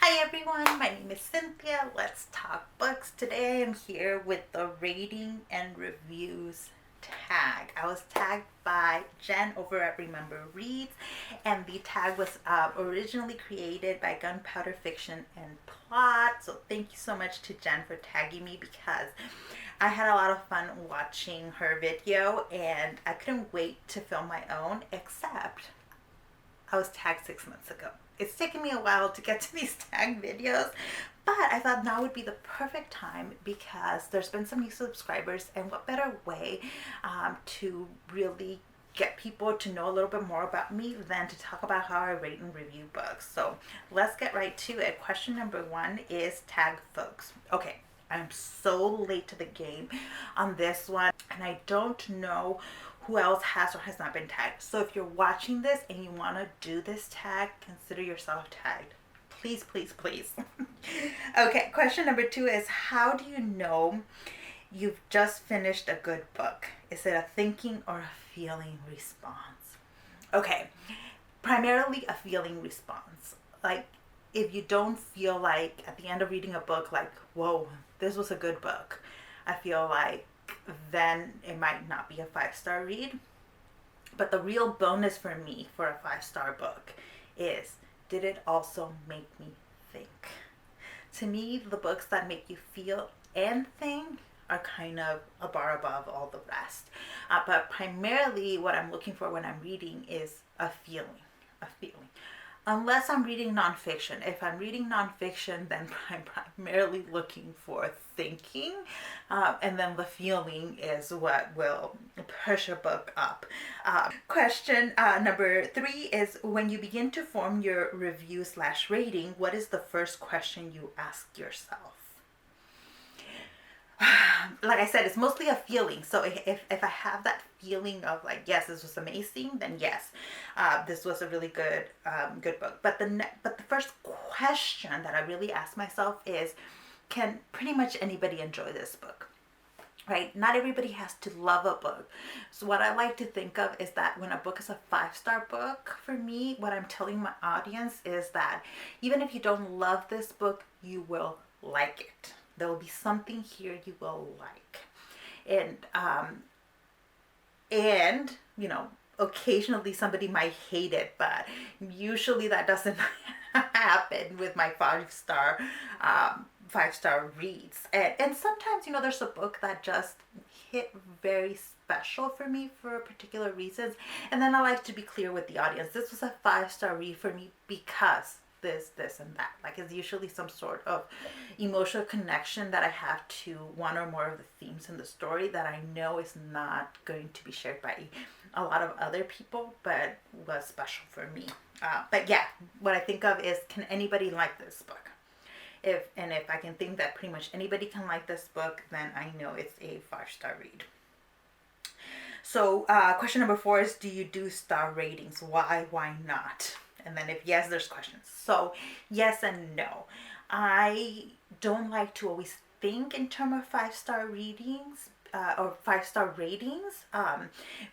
Hi everyone, my name is Cynthia. Let's talk books. Today I'm here with the rating and reviews tag. I was tagged by Jen over at Remember Reads, and the tag was originally created by Gunpowder Fiction and Plot. So thank you so much to Jen for tagging me because I had a lot of fun watching her video and I couldn't wait to film my own, except I was tagged 6 months ago. It's taken me a while to get to these tag videos, but I thought now would be the perfect time because there's been some new subscribers, and what better way to really get people to know a little bit more about me than to talk about how I rate and review books. So let's get right to it. Question number one is tag folks. Okay, I'm so late to the game on this one, and I don't know who else has or has not been tagged. So if you're watching this and you want to do this tag, consider yourself tagged. Please, please, please. Okay, question number two is, how do you know you've just finished a good book? Is it a thinking or a feeling response? Okay, primarily a feeling response. Like, if you don't feel like at the end of reading a book, like, whoa, this was a good book, I feel like then it might not be a 5-star read. But the real bonus for me for a 5-star book is, did it also make me think? To me, the books that make you feel and think are kind of a bar above all the rest. But primarily what I'm looking for when I'm reading is a feeling, a feeling. Unless I'm reading nonfiction. If I'm reading nonfiction, then I'm primarily looking for thinking, and then the feeling is what will push a book up. Question number three is, when you begin to form your review/rating, what is the first question you ask yourself? Like I said, it's mostly a feeling. So if I have that feeling of like, yes, this was amazing, then yes, this was a really good book. But the first question that I really ask myself is, can pretty much anybody enjoy this book? Right? Not everybody has to love a book. So what I like to think of is that when a book is a 5-star book, for me, what I'm telling my audience is that even if you don't love this book, you will like it. There will be something here you will like. And you know, occasionally somebody might hate it, but usually that doesn't happen with my 5-star reads. And sometimes, you know, there's a book that just hit very special for me for particular reasons, and then I like to be clear with the audience, this was a 5-star read for me because this and that. Like, it's usually some sort of emotional connection that I have to one or more of the themes in the story that I know is not going to be shared by a lot of other people, but was special for me. But yeah, what I think of is, can anybody like this book? If I can think that pretty much anybody can like this book, then I know it's a 5-star read. So question number four is, do you do star ratings? Why not? And then if yes, there's questions. So yes and no. I don't like to always think in terms of 5-star readings or 5-star ratings,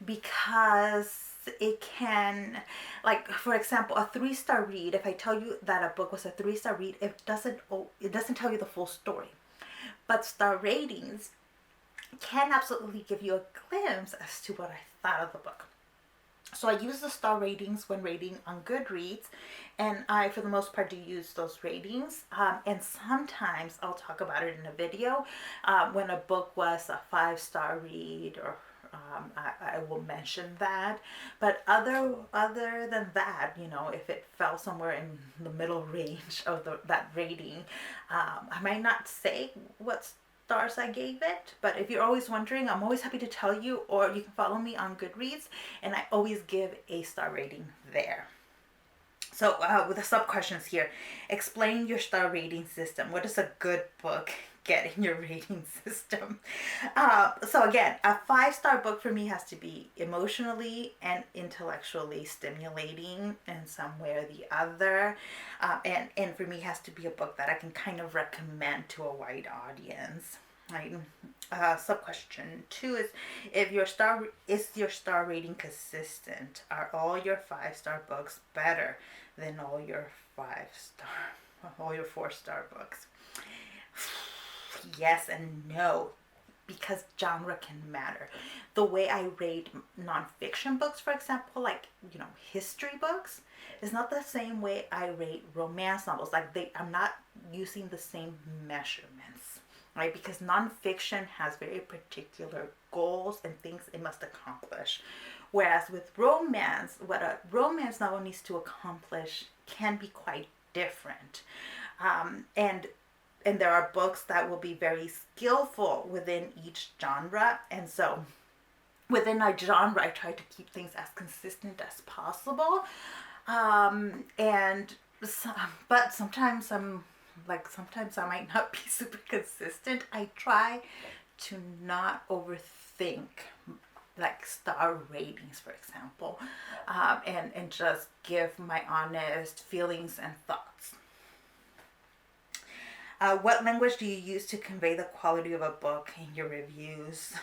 because it can, like, for example, a 3-star read, if I tell you that a book was a 3-star read, it doesn't tell you the full story. But star ratings can absolutely give you a glimpse as to what I thought of the book. So I use the star ratings when rating on Goodreads, and I, for the most part, do use those ratings. And sometimes I'll talk about it in a video when a book was a 5-star read, or I will mention that. But other than that, you know, if it fell somewhere in the middle range of that rating, I might not say what stars I gave it, but if you're always wondering, I'm always happy to tell you, or you can follow me on Goodreads, and I always give a star rating there. So with the sub questions here, explain your star rating system. What does a good book get in your rating system? So again, a 5-star book for me has to be emotionally and intellectually stimulating in some way or the other, and for me has to be a book that I can kind of recommend to a wide audience. Right. Sub question 2 is, is your star rating consistent? Are all your 5-star books better than all your 5-star all your 4-star books. Yes and no, because genre can matter. The way I rate nonfiction books, for example, like, history books, is not the same way I rate romance novels. Like, I'm not using the same measurements, right? Because nonfiction has very particular goals and things it must accomplish. Whereas with romance, what a romance novel needs to accomplish can be quite different. And there are books that will be very skillful within each genre. And so within our genre, I try to keep things as consistent as possible. But sometimes sometimes I might not be super consistent. I try to not overthink like star ratings, for example, and just give my honest feelings and thoughts. What language do you use to convey the quality of a book in your reviews?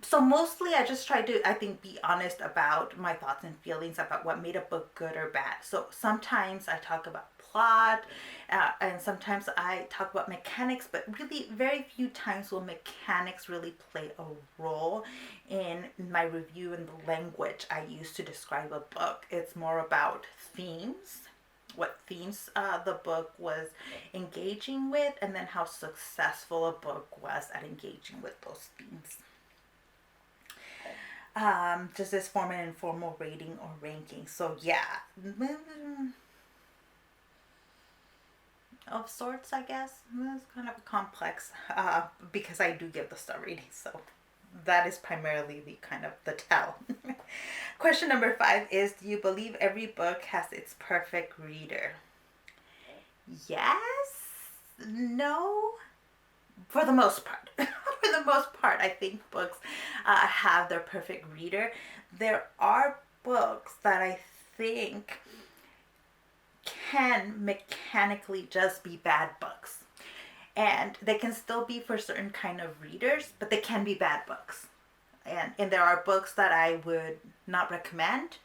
So mostly I just try to, I think, be honest about my thoughts and feelings about what made a book good or bad. So sometimes I talk about plot, and sometimes I talk about mechanics, but really very few times will mechanics really play a role in my review and the language I use to describe a book. It's more about themes, what themes the book was engaging with, and then how successful a book was at engaging with those themes. Does this form an informal rating or ranking? So yeah, of sorts, I guess. It's kind of complex because I do give the star rating, so that is primarily the tell. Question number 5 is, do you believe every book has its perfect reader? Yes, no, for the most part. For the most part, I think books have their perfect reader. There are books that I think can mechanically just be bad books. And they can still be for certain kind of readers, but they can be bad books. And there are books that I would not recommend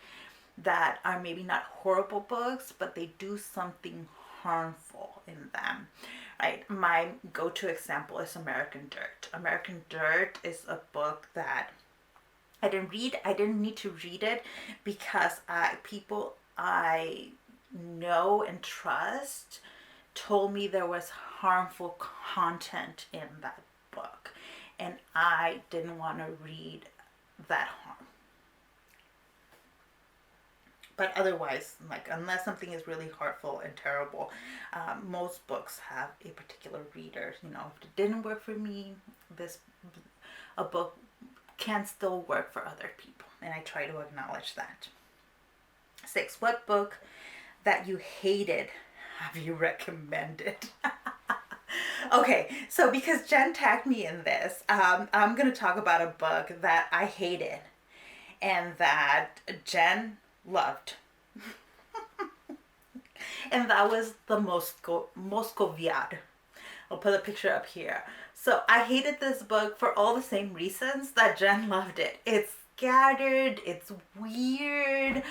that are maybe not horrible books, but they do something harmful in them. Right? My go-to example is American Dirt. American Dirt is a book that I didn't read. I didn't need to read it because people I know and trust told me there was harmful content in that book, and I didn't want to read that harm. But otherwise, like, unless something is really hurtful and terrible, most books have a particular reader. If it didn't work for me, a book can still work for other people, and I try to acknowledge that. 6, what book that you hated have you recommended? Okay, so because Jen tagged me in this, I'm going to talk about a book that I hated and that Jen loved. And that was the Moscoviad. I'll put a picture up here. So I hated this book for all the same reasons that Jen loved it. It's scattered, it's weird.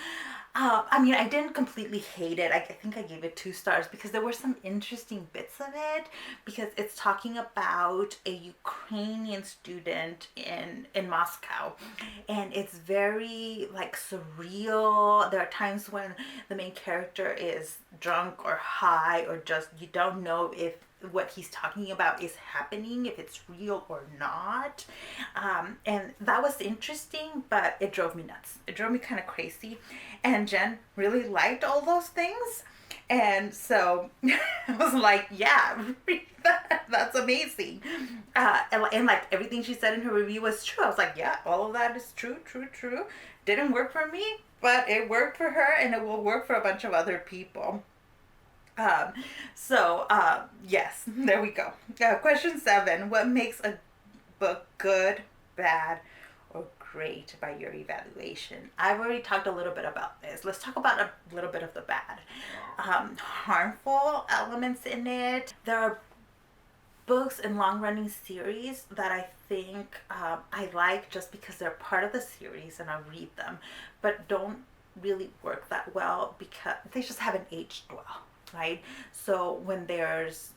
I didn't completely hate it. I think I gave it 2 stars because there were some interesting bits of it, because it's talking about a Ukrainian student in Moscow, and it's very surreal. There are times when the main character is drunk or high, or just you don't know if what he's talking about is happening, if it's real or not. And that was interesting, but it drove me nuts. It drove me kind of crazy. And Jen really liked all those things. And so I was like, yeah, read that. That's amazing. And everything she said in her review was true. I was like, yeah, all of that is true. Didn't work for me, but it worked for her, and it will work for a bunch of other people. Yes, there we go. Question 7, what makes a book good, bad, or great by your evaluation? I've already talked a little bit about this. Let's talk about a little bit of the bad. Harmful elements in it. There are books in long-running series that I think I like just because they're part of the series and I read them, but don't really work that well because they just haven't aged well, right? So when there's,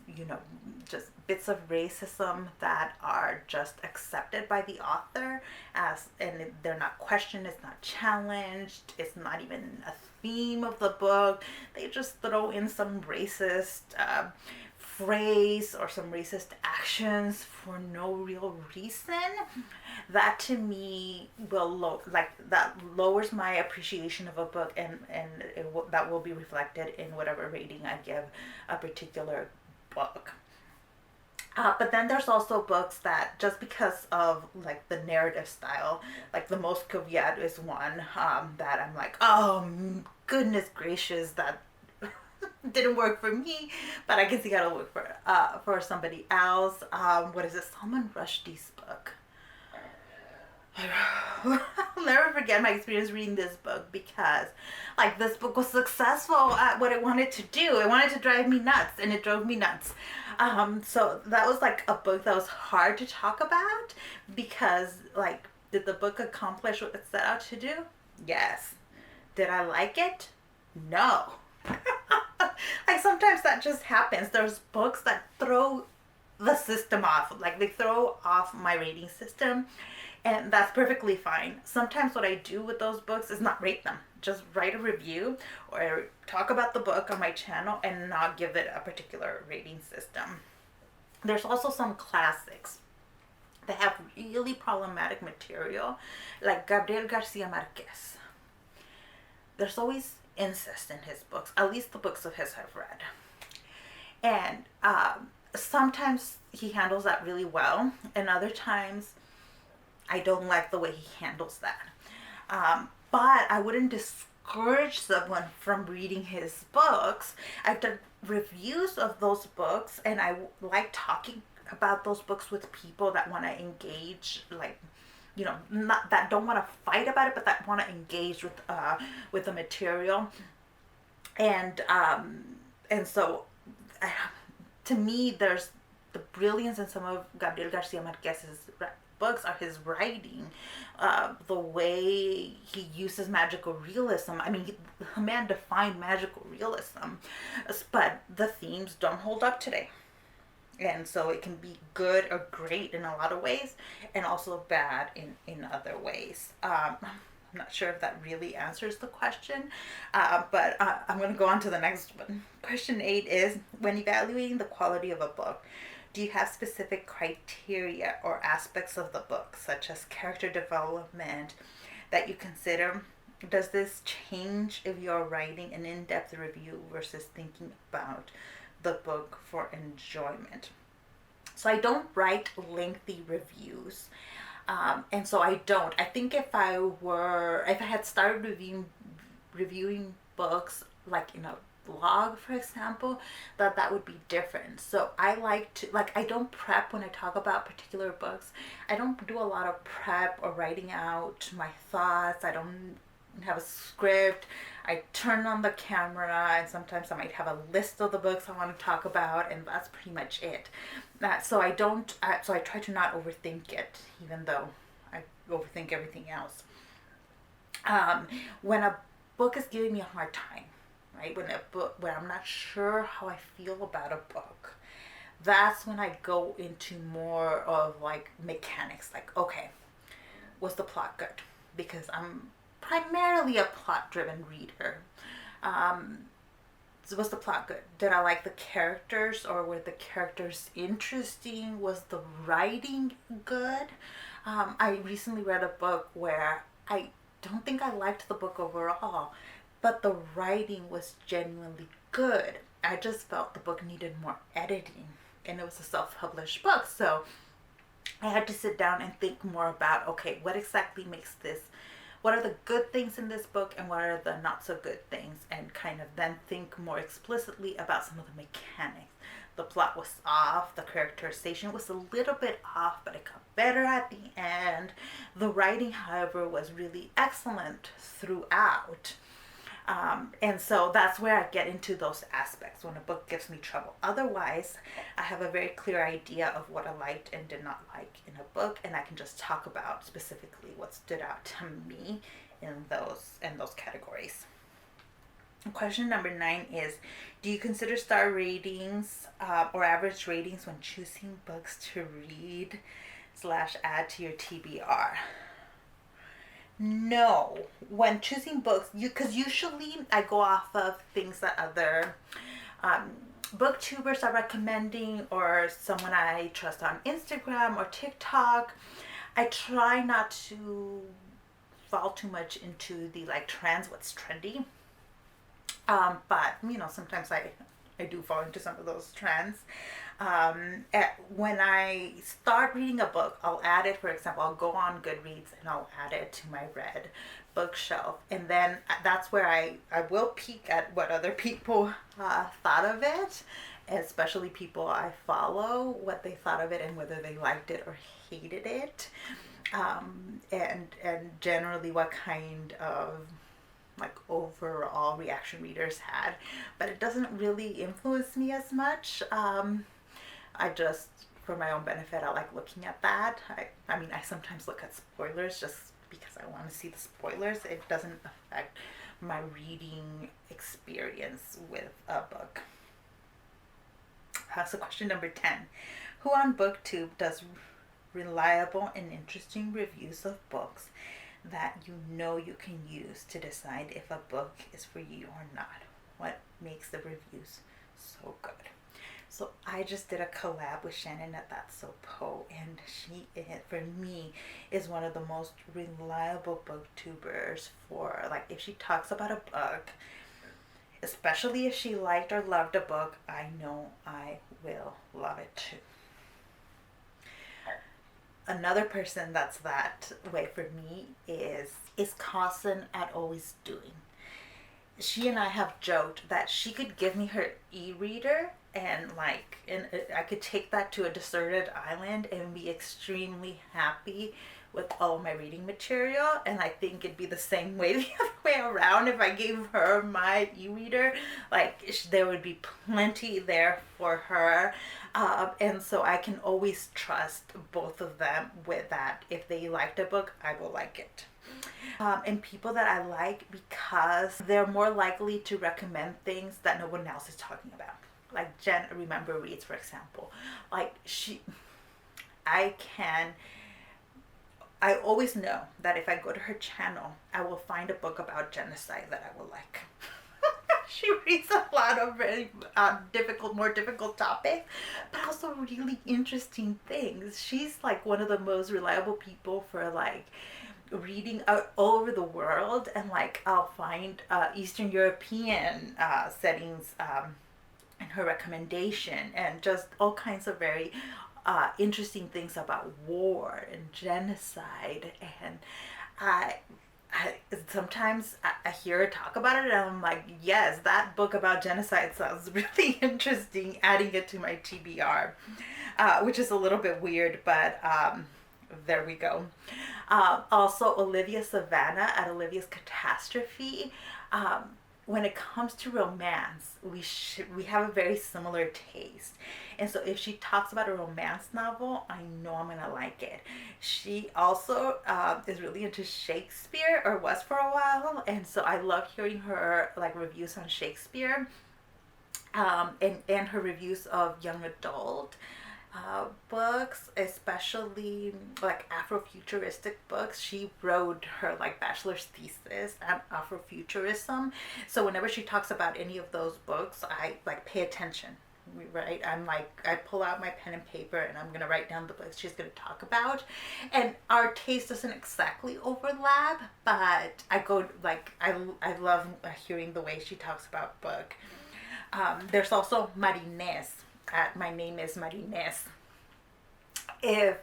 just bits of racism that are just accepted by the author and they're not questioned, it's not challenged, it's not even a theme of the book, they just throw in some racist phrase or some racist actions for no real reason, that to me will that lowers my appreciation of a book, and that will be reflected in whatever rating I give a particular book. But then there's also books that, just because of like the narrative style, like the Most Caveat is one that I'm like, oh goodness gracious, that didn't work for me, but I can see how it'll work for somebody else. What is it? Salman Rushdie's book. I'll never forget my experience reading this book, because like this book was successful at what it wanted to do. It wanted to drive me nuts, and it drove me nuts. So that was like a book that was hard to talk about, because like, did the book accomplish what it set out to do? Yes. Did I like it? No. Like sometimes that just happens. There's books that throw the system off, like they throw off my rating system, and that's perfectly fine. Sometimes what I do with those books is not rate them, just write a review or talk about the book on my channel and not give it a particular rating system. There's also some classics that have really problematic material, like Gabriel Garcia Marquez. There's always incest in his books, at least the books of his I've read. And sometimes he handles that really well, and other times I don't like the way he handles that. But I wouldn't discourage someone from reading his books. I've done reviews of those books, and I like talking about those books with people that want to engage, like, not that don't want to fight about it, but that want to engage with the material. And so to me, there's the brilliance in some of Gabriel Garcia Marquez's books are his writing, the way he uses magical realism. I mean, the man defined magical realism, but the themes don't hold up today. And so it can be good or great in a lot of ways, and also bad in other ways. I'm not sure if that really answers the question, but I'm going to go on to the next one. Question 8 is, when evaluating the quality of a book, do you have specific criteria or aspects of the book, such as character development, that you consider? Does this change if you're writing an in-depth review versus thinking about the book for enjoyment? So I don't write lengthy reviews, and so I think if I had started reviewing books like in a blog, for example, that would be different. So I like to, like, I don't prep when I talk about particular books. I don't do a lot of prep or writing out my thoughts. I don't have a script. I turn on the camera, and sometimes I might have a list of the books I want to talk about, and that's pretty much it. So I try to not overthink it, even though I overthink everything else. When a book is giving me a hard time, right? When I'm not sure how I feel about a book, that's when I go into more of like mechanics. Like, okay, was the plot good? Because I'm primarily a plot-driven reader. So was the plot good? Did I like the characters, or were the characters interesting? Was the writing good? I recently read a book where I don't think I liked the book overall, but the writing was genuinely good. I just felt the book needed more editing, and it was a self-published book, so I had to sit down and think more about, okay, what exactly makes this, what are the good things in this book and what are the not so good things, and kind of then think more explicitly about some of the mechanics. The plot was off, the characterization was a little bit off, but it got better at the end. The writing, however, was really excellent throughout. And so that's where I get into those aspects when a book gives me trouble. Otherwise, I have a very clear idea of what I liked and did not like in a book, and I can just talk about specifically what stood out to me in those categories. Question number 9 is, do you consider star ratings or average ratings when choosing books to read / add to your TBR? No. When choosing books, because usually I go off of things that other booktubers are recommending, or someone I trust on Instagram or TikTok. I try not to fall too much into the like trends, what's trendy. But sometimes I do fall into some of those trends. When I start reading a book, I'll add it. For example, I'll go on Goodreads and I'll add it to my read bookshelf, and then that's where I will peek at what other people thought of it, especially people I follow, what they thought of it and whether they liked it or hated it, and generally what kind of like overall reaction readers had. But it doesn't really influence me as much. I just, for my own benefit, I like looking at that. I mean, I sometimes look at spoilers just because I want to see the spoilers. It doesn't affect my reading experience with a book. So question number 10. Who on BookTube does reliable and interesting reviews of books that you can use to decide if a book is for you or not? What makes the reviews so good? So I just did a collab with Shannon at That's So Po, and she, for me, is one of the most reliable booktubers for, like, if she talks about a book, especially if she liked or loved a book, I know I will love it too. Another person that's that way for me is Kazen at Always Doing. She and I have joked that she could give me her e-reader and I could take that to a deserted island and be extremely happy with all my reading material. And I think it'd be the same way the other way around. If I gave her my e-reader, there would be plenty there for her. And so I can always trust both of them with that. If they liked a book, I will like it. And people that I like because they're more likely to recommend things that no one else is talking about. Like Jen Remember Reads, for example. I always know that if I go to her channel, I will find a book about genocide that I will like. She reads a lot of very more difficult topics, but also really interesting things. She's like one of the most reliable people for reading all over the world, and I'll find Eastern European settings in her recommendation, and just all kinds of very interesting things about war and genocide. And sometimes I hear her talk about it and I'm like, yes, that book about genocide sounds really interesting, adding it to my TBR, which is a little bit weird, but there we go. Also, Olivia Savannah at Olivia's Catastrophe. When it comes to romance, we have a very similar taste. And so if she talks about a romance novel, I know I'm gonna like it. She also is really into Shakespeare, or was for a while, and so I love hearing her reviews on Shakespeare, and her reviews of young adult books, especially Afrofuturistic books. She wrote her bachelor's thesis on Afrofuturism, so whenever she talks about any of those books, I pay attention, right? I pull out my pen and paper and I'm gonna write down the books she's gonna talk about. And our taste doesn't exactly overlap, but I love hearing the way she talks about book. There's also Marines at My Name is Marines. If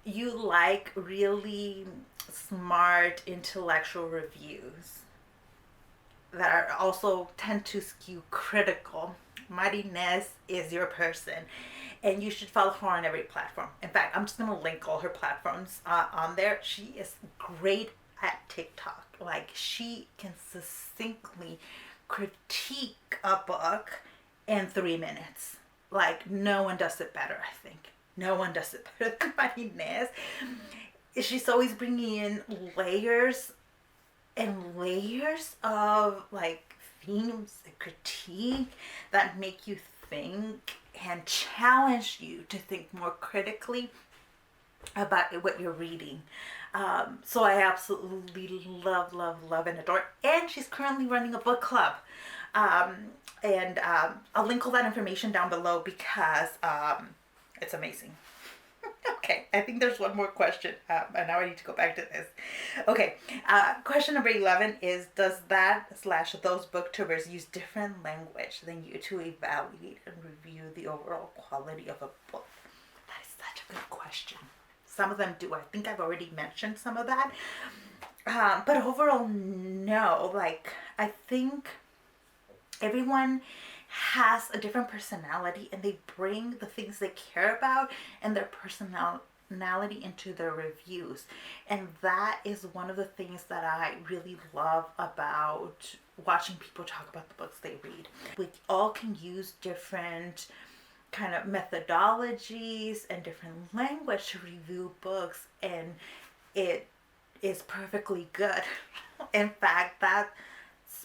you like really smart intellectual reviews that are also tend to skew critical, Marines is your person, and you should follow her on every platform. In fact, I'm just going to link all her platforms on there. She is great at TikTok. She can succinctly critique a book in 3 minutes. No one does it better, I think. No one does it better than Marines. She's always bringing in layers and layers of like themes and critique that make you think and challenge you to think more critically about what you're reading. So I absolutely love and adore. And she's currently running a book club. I'll link all that information down below because it's amazing. Okay, I think there's one more question, and now I need to go back to this. Okay, question number 11 is, does that / those booktubers use different language than you to evaluate and review the overall quality of a book? That is such a good question. Some of them do. I think I've already mentioned some of that. But overall, no. Like, I think everyone has a different personality, and they bring the things they care about and their personality into their reviews. And that is one of the things that I really love about watching people talk about the books they read. We all can use different kind of methodologies and different language to review books, and it is perfectly good. In fact, that's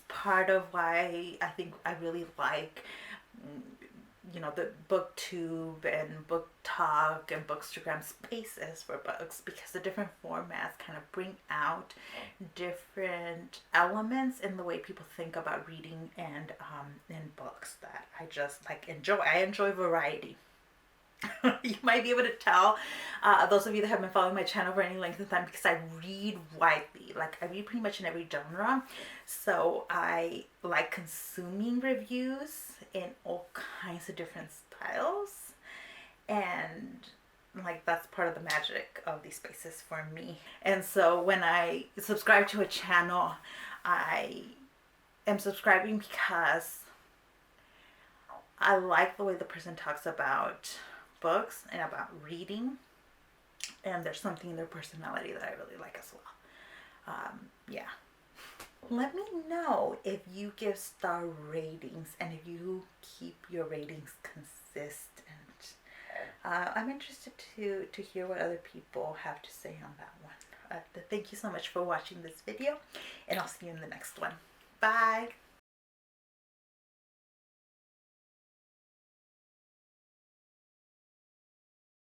part of why I think I really like, you know, the Booktube and Book Talk and Bookstagram spaces for books, because the different formats kind of bring out different elements in the way people think about reading and in books that I just like enjoy. I enjoy variety. You might be able to tell, those of you that have been following my channel for any length of time, because I read widely. Like, I read pretty much in every genre. So I like consuming reviews in all kinds of different styles. And like, that's part of the magic of these spaces for me. And so when I subscribe to a channel, I am subscribing because I like the way the person talks about books and about reading, and there's something in their personality that I really like as well. Yeah. Let me know if you give star ratings and if you keep your ratings consistent. I'm interested to hear what other people have to say on that one. Thank you so much for watching this video, and I'll see you in the next one. Bye.